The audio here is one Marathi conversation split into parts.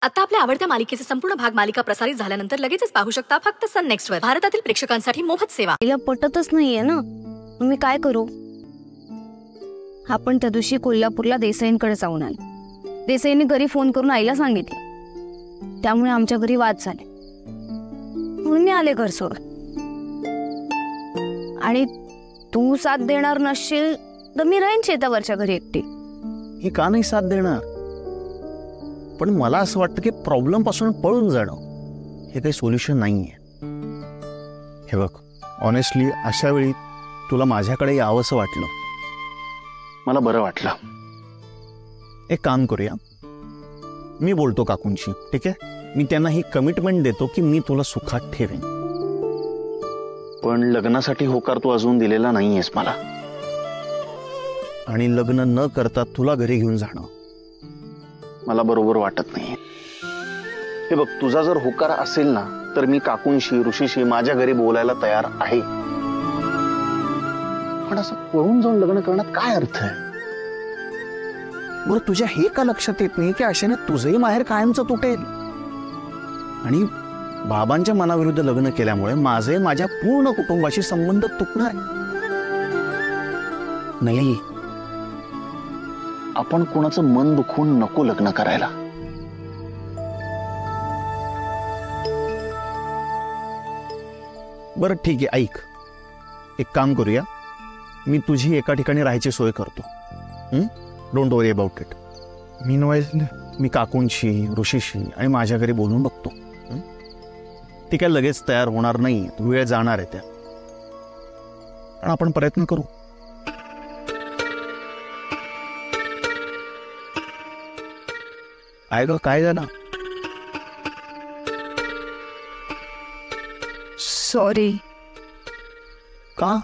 आता आपल्या आवडत्या मालिकेचे संपूर्ण भाग मालिका प्रसारित झाल्यानंतर लगेचच पाहू शकता फक्त सन नेक्स्ट वर. भारतातील प्रेक्षकांसाठी मोफत सेवा. तिला पटतच नाहीये ना, मी काय करू? आपण त्या दिवशी कोल्हापूरला देसाईंकडे जाऊन आलो. देसाईंनी घरी फोन करून आईला सांगितलं, त्यामुळे आमच्या घरी वाद झाले. म्हणून मी आले घर सोडून. आणि तू साथ देणार नसशील तर मी राहीन शेतावरच्या घरी एकटी. हे का नाही साथ देणार? पण मला असं वाटतं की प्रॉब्लेम पासून पळून जाणं हे काही सोल्युशन नाहीये. हे बघ, ऑनेस्टली अशा वेळी तुला माझ्याकडे यावंसं वाटलं, मला बरं वाटलं. एक काम करूया, मी बोलतो काकूंशी, ठीक आहे? मी त्यांना ही कमिटमेंट देतो की मी तुला सुखात ठेवेन. पण लग्नासाठी होकार तू अजून दिलेला नाहीयेस मला, आणि लग्न न करता तुला घरी घेऊन जाणं मला बरोबर वाटत नाही. हे बघ, तुझा जर होकार असेल ना तर मी काकूंशी ऋषीशी माझ्या घरी बोलायला तयार आहे. पण असं पळून जाऊन लग्न करण्यात काय अर्थ आहे? बरं, तुझ्या हे का लक्षात येत नाही की अशाने तुझंही माहेर कायमचं तुटेल, आणि बाबांच्या मनाविरुद्ध लग्न केल्यामुळे माझे माझ्या पूर्ण कुटुंबाशी संबंध तुटणार नाही. आपण कोणाचं मन दुखवून नको लग्न करायला. बरं ठीक आहे, ऐक, एक काम करूया, मी तुझी एका ठिकाणी राहायची सोय करतो. Don't worry about it. मी काकूंशी ऋषीशी आणि माझ्या घरी बोलून बघतो. ती काय लगेच तयार होणार नाही, वेळ जाणार आहे त्या, पण आपण प्रयत्न करू. आहे का? काय झालं? सॉरी. का?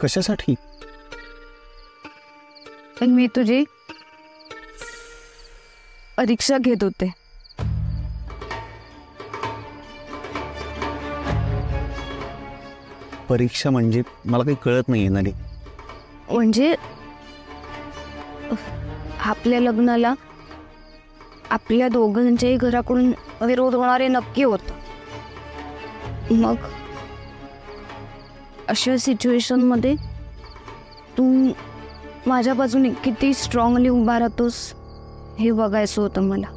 कशासाठी? पण मी तुझी परीक्षा घेत होते. परीक्षा म्हणजे? मला काही कळत नाही ना रे. म्हणजे आपल्या लग्नाला आपल्या दोघांच्याही घराकडून विरोध होणारे नक्की होत. मग अशा सिच्युएशन मध्ये तू माझ्या बाजूने किती स्ट्रॉंगली उभा राहतोस हे बघायचं होतं मला.